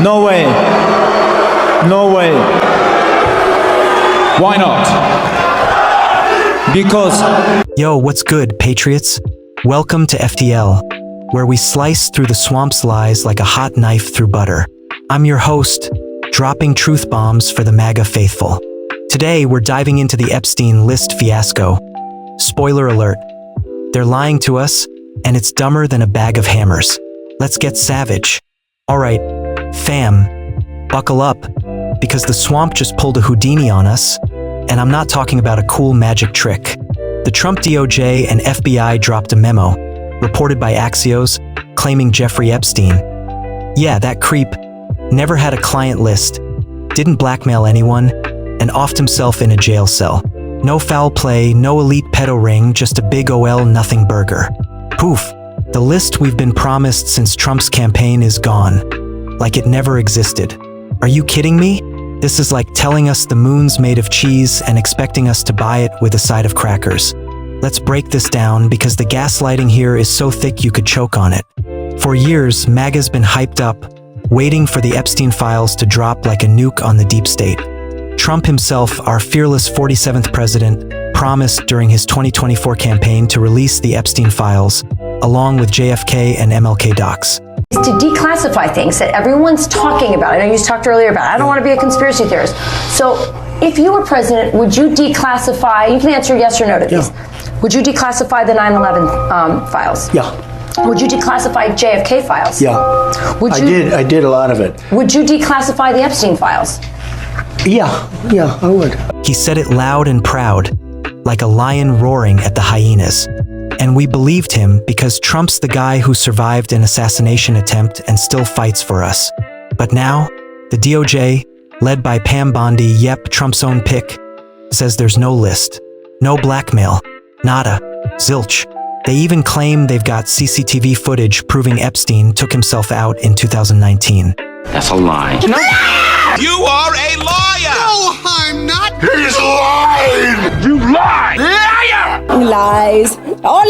No way. No way. Why not? Because... Yo, what's good, patriots? Welcome to FTL, where we slice through the swamp's lies like a hot knife through butter. I'm your host, dropping truth bombs for the Maga faithful. Today, we're diving into the Epstein list fiasco. Spoiler alert, they're lying to us, and it's dumber than a bag of hammers. Let's get savage. All right, fam, buckle up, because the swamp just pulled a Houdini on us, and I'm not talking about a cool magic trick. The Trump DOJ and FBI dropped a memo, reported by Axios, claiming Jeffrey Epstein. Yeah, that creep never had a client list, didn't blackmail anyone, and offed himself in a jail cell. No foul play, no elite pedo ring, just a big OL nothing burger. Poof, the list we've been promised since Trump's campaign is gone, like it never existed. Are you kidding me? This is like telling us the moon's made of cheese and expecting us to buy it with a side of crackers. Let's break this down because the gaslighting here is so thick you could choke on it. For years, MAGA's been hyped up, waiting for the Epstein files to drop like a nuke on the deep state. Trump himself, our fearless 47th president, promised during his 2024 campaign to release the Epstein files, along with JFK and MLK docs. To declassify things that everyone's talking about. I know you talked earlier about it. I don't want to be a conspiracy theorist. So if you were president, would you declassify, you can answer yes or no to these. Yeah. Would you declassify the 9/11 files? Yeah. Would you declassify JFK files? Yeah. Would you, I did a lot of it. Would you declassify the Epstein files? Yeah, I would. He said it loud and proud, like a lion roaring at the hyenas. And we believed him because Trump's the guy who survived an assassination attempt and still fights for us. But now, the DOJ, led by Pam Bondi, yep, Trump's own pick, says there's no list, no blackmail, nada, zilch. They even claim they've got CCTV footage proving Epstein took himself out in 2019. That's a lie. No. You are a liar! No, I'm not! He's lying! You lie! Liar! Lies. Oh,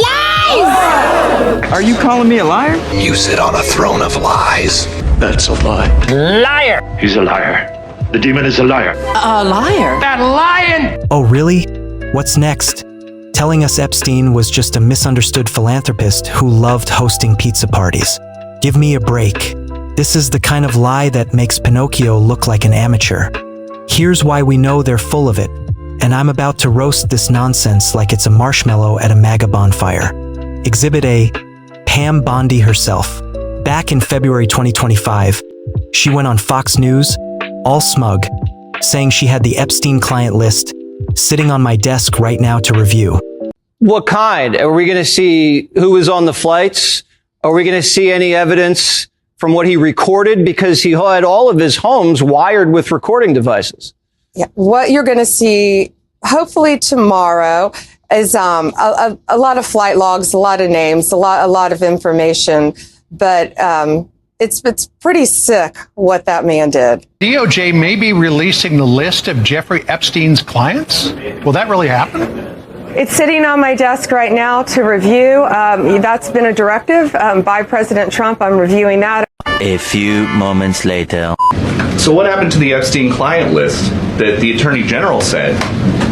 lies! Are you calling me a liar? You sit on a throne of lies. That's a lie. Liar! He's a liar. The demon is a liar. A liar? That lion! Oh, really? What's next? Telling us Epstein was just a misunderstood philanthropist who loved hosting pizza parties. Give me a break. This is the kind of lie that makes Pinocchio look like an amateur. Here's why we know they're full of it, and I'm about to roast this nonsense like it's a marshmallow at a MAGA bonfire. Exhibit A, Pam Bondi herself. Back in February 2025, she went on Fox News, all smug, saying she had the Epstein client list sitting on my desk right now to review. What kind? Are we going to see who was on the flights? Are we going to see any evidence from what he recorded? Because he had all of his homes wired with recording devices. Yeah, what you're going to see, hopefully tomorrow, is a lot of flight logs, a lot of names, a lot of information. But it's pretty sick what that man did. DOJ may be releasing the list of Jeffrey Epstein's clients. Will that really happen? It's sitting on my desk right now to review. That's been a directive by President Trump. I'm reviewing that. A few moments later. So what happened to the Epstein client list that the Attorney General said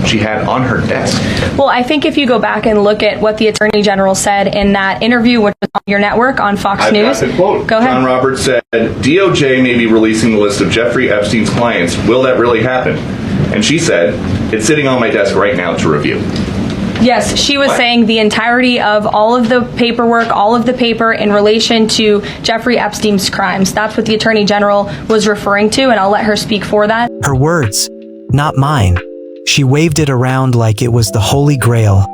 she had on her desk? Well, I think if you go back and look at what the Attorney General said in that interview with your network on Fox News. Got the quote. Go ahead. John Roberts said, DOJ may be releasing the list of Jeffrey Epstein's clients. Will that really happen? And she said, it's sitting on my desk right now to review. Yes, she was saying the entirety of all of the paperwork, all of the paper in relation to Jeffrey Epstein's crimes. That's what the Attorney General was referring to, and I'll let her speak for that. Her words, not mine. She waved it around like it was the Holy Grail,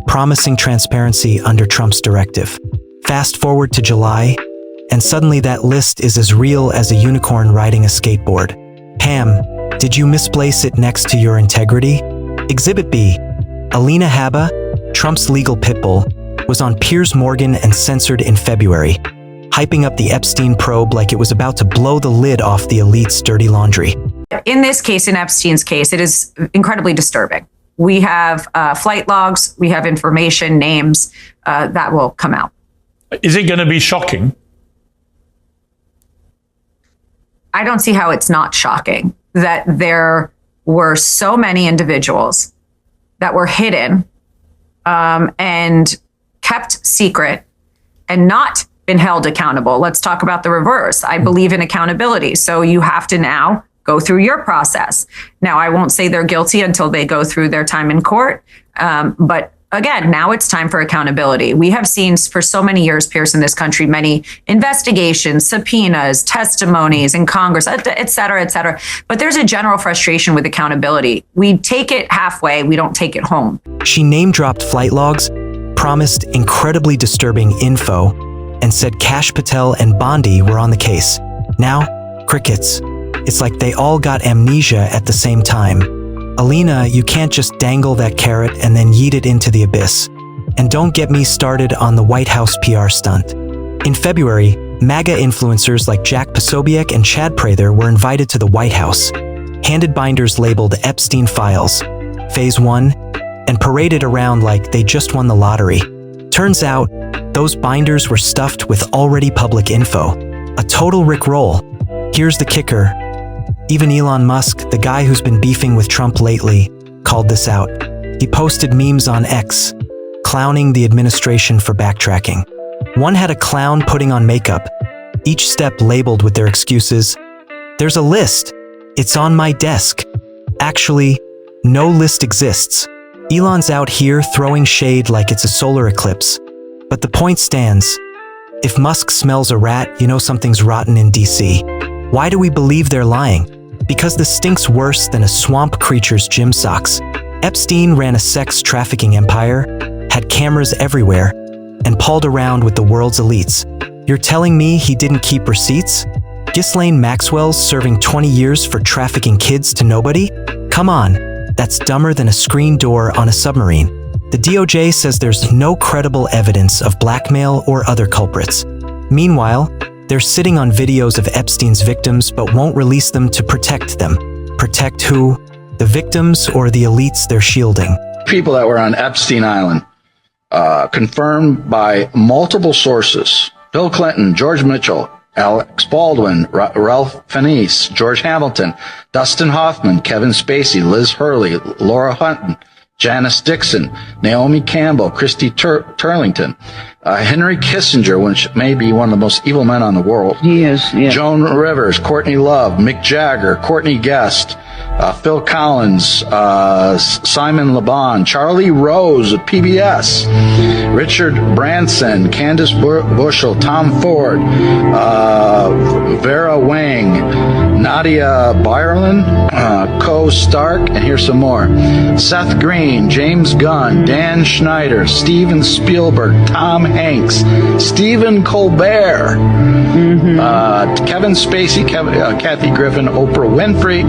promising transparency under Trump's directive. Fast forward to July, and suddenly that list is as real as a unicorn riding a skateboard. Pam, did you misplace it next to your integrity? Exhibit B. Alina Habba, Trump's legal pitbull, was on Piers Morgan and censored in February, hyping up the Epstein probe like it was about to blow the lid off the elite's dirty laundry. In this case, in Epstein's case, it is incredibly disturbing. We have flight logs, we have information, names that will come out. Is it going to be shocking? I don't see how it's not shocking that there were so many individuals that were hidden and kept secret and not been held accountable. Let's talk about the reverse. I believe in accountability. So you have to now go through your process. Now, I won't say they're guilty until they go through their time in court. But again, now it's time for accountability. We have seen for so many years, Pierce, in this country, many investigations, subpoenas, testimonies in Congress, et cetera, et cetera. But there's a general frustration with accountability. We take it halfway. We don't take it home. She name-dropped flight logs, promised incredibly disturbing info, and said Kash, Patel, and Bondi were on the case. Now, crickets. It's like they all got amnesia at the same time. Alina, you can't just dangle that carrot and then yeet it into the abyss. And don't get me started on the White House PR stunt. In February, MAGA influencers like Jack Posobiec and Chad Prather were invited to the White House, handed binders labeled Epstein Files, Phase 1, and paraded around like they just won the lottery. Turns out, those binders were stuffed with already public info. A total rickroll. Here's the kicker. Even Elon Musk, the guy who's been beefing with Trump lately, called this out. He posted memes on X, clowning the administration for backtracking. One had a clown putting on makeup, each step labeled with their excuses. There's a list. It's on my desk. Actually, no list exists. Elon's out here throwing shade like it's a solar eclipse. But the point stands. If Musk smells a rat, you know something's rotten in DC. Why do we believe they're lying? Because this stinks worse than a swamp creature's gym socks. Epstein ran a sex trafficking empire, had cameras everywhere, and palled around with the world's elites. You're telling me he didn't keep receipts? Ghislaine Maxwell's serving 20 years for trafficking kids to nobody? Come on, that's dumber than a screen door on a submarine. The DOJ says there's no credible evidence of blackmail or other culprits. Meanwhile, they're sitting on videos of Epstein's victims but won't release them to protect them. Protect who? The victims or the elites they're shielding? People that were on Epstein Island, confirmed by multiple sources. Bill Clinton, George Mitchell, Alex Baldwin, Ralph Fiennes, George Hamilton, Dustin Hoffman, Kevin Spacey, Liz Hurley, Laura Hutton, Janice Dixon, Naomi Campbell, Christy Turlington, Henry Kissinger, which may be one of the most evil men on the world. He is, yeah. Joan Rivers, Courtney Love, Mick Jagger, Courtney Guest, Phil Collins, Simon LeBon, Charlie Rose of PBS, Richard Branson, Candace Bushel, Tom Ford, Vera Wang, Nadia Byerlin, Co Stark, and here's some more. Seth Green, James Gunn, Dan Schneider, Steven Spielberg, Tom Hanks, Stephen Colbert, Kevin Spacey, Kathy Griffin, Oprah Winfrey,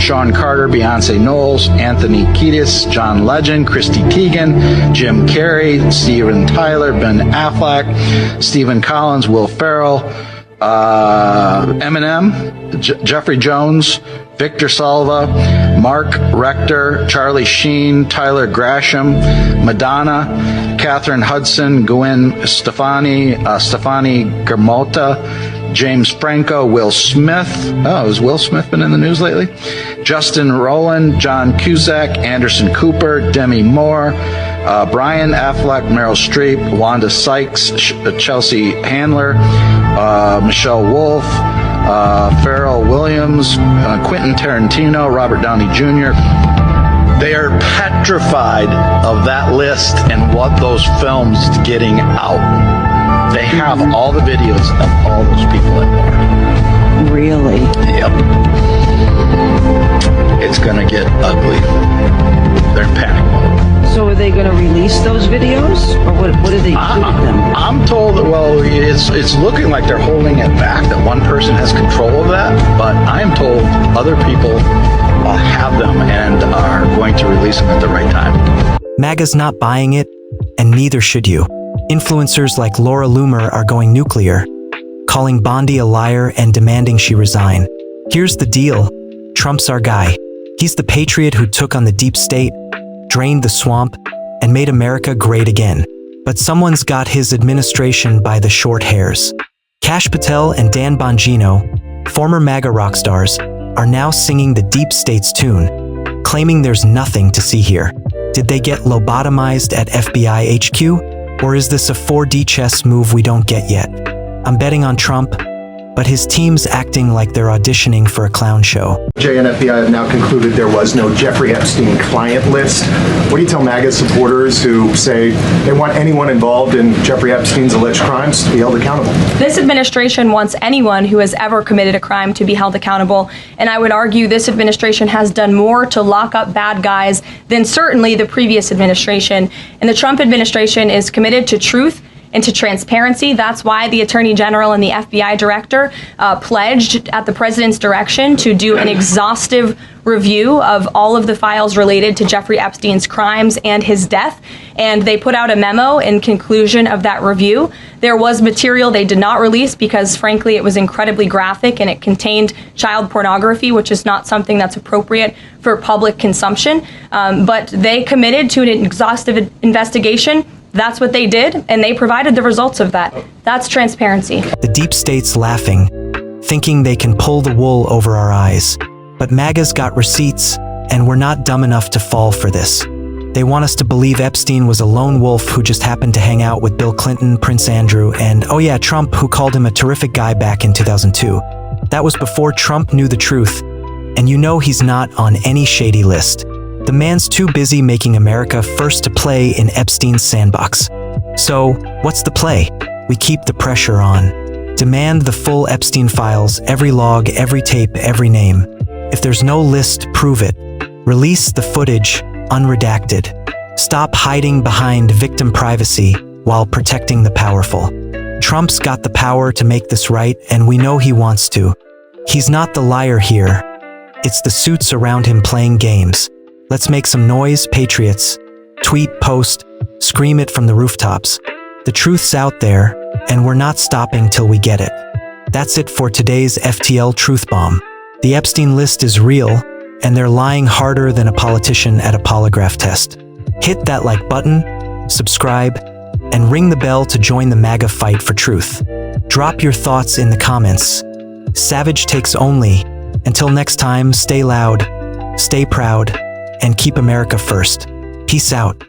Sean Carter, Beyonce Knowles, Anthony Kiedis, John Legend, Christy Teigen, Jim Carrey, Steven Tyler, Ben Affleck, Stephen Collins, Will Ferrell, Eminem, Jeffrey Jones, Victor Salva, Mark Rector, Charlie Sheen, Tyler Grasham, Madonna, Catherine Hudson, Gwen Stefani, Stefani Germota, James Franco, Will Smith. Oh, has Will Smith been in the news lately? Justin Rowland, John Cusack, Anderson Cooper, Demi Moore, Brian Affleck, Meryl Streep, Wanda Sykes, Chelsea Handler, Michelle Wolf, Pharrell Williams, Quentin Tarantino, Robert Downey Jr. They are petrified of that list and what those films getting out. They have all the videos of all those people in there. Really? Yep. It's gonna get ugly. They're in panic mode. So are they going to release those videos, or what do they do with them? I'm told that, well, it's looking like they're holding it back, that one person has control of that, but I'm told other people have them and are going to release them at the right time. MAGA's not buying it, and neither should you. Influencers like Laura Loomer are going nuclear, calling Bondi a liar and demanding she resign. Here's the deal. Trump's our guy. He's the patriot who took on the deep state, drained the swamp, and made America great again. But someone's got his administration by the short hairs. Kash Patel and Dan Bongino, Former MAGA rock stars are now singing the deep state's tune, claiming there's nothing to see here. Did they get lobotomized at FBI HQ? Or is this a 4D chess move we don't get yet? I'm betting on Trump, but his team's acting like they're auditioning for a clown show. DOJ and FBI have now concluded there was no Jeffrey Epstein client list. What do you tell MAGA supporters who say they want anyone involved in Jeffrey Epstein's alleged crimes to be held accountable? This administration wants anyone who has ever committed a crime to be held accountable, and I would argue this administration has done more to lock up bad guys than certainly the previous administration. And the Trump administration is committed to truth and to transparency. That's why the Attorney General and the FBI Director pledged at the President's direction to do an exhaustive review of all of the files related to Jeffrey Epstein's crimes and his death. And they put out a memo in conclusion of that review. There was material they did not release because, frankly, it was incredibly graphic and it contained child pornography, which is not something that's appropriate for public consumption. But they committed to an exhaustive investigation. That's what they did, and they provided the results of that. That's transparency. The deep state's laughing, thinking they can pull the wool over our eyes. But MAGA's got receipts, and we're not dumb enough to fall for this. They want us to believe Epstein was a lone wolf who just happened to hang out with Bill Clinton, Prince Andrew, and, oh yeah, Trump, who called him a terrific guy back in 2002. That was before Trump knew the truth, and you know he's not on any shady list. The man's too busy making America first to play in Epstein's sandbox. So, what's the play? We keep the pressure on. Demand the full Epstein files, every log, every tape, every name. If there's no list, prove it. Release the footage, unredacted. Stop hiding behind victim privacy while protecting the powerful. Trump's got the power to make this right, and we know he wants to. He's not the liar here. It's the suits around him playing games. Let's make some noise, patriots. Tweet, post, scream it from the rooftops. The truth's out there, and we're not stopping till we get it. That's it for today's FTL Truth Bomb. The Epstein list is real, and they're lying harder than a politician at a polygraph test. Hit that like button, subscribe, and ring the bell to join the MAGA fight for truth. Drop your thoughts in the comments. Savage takes only. Until next time, stay loud, stay proud, and keep America first. Peace out.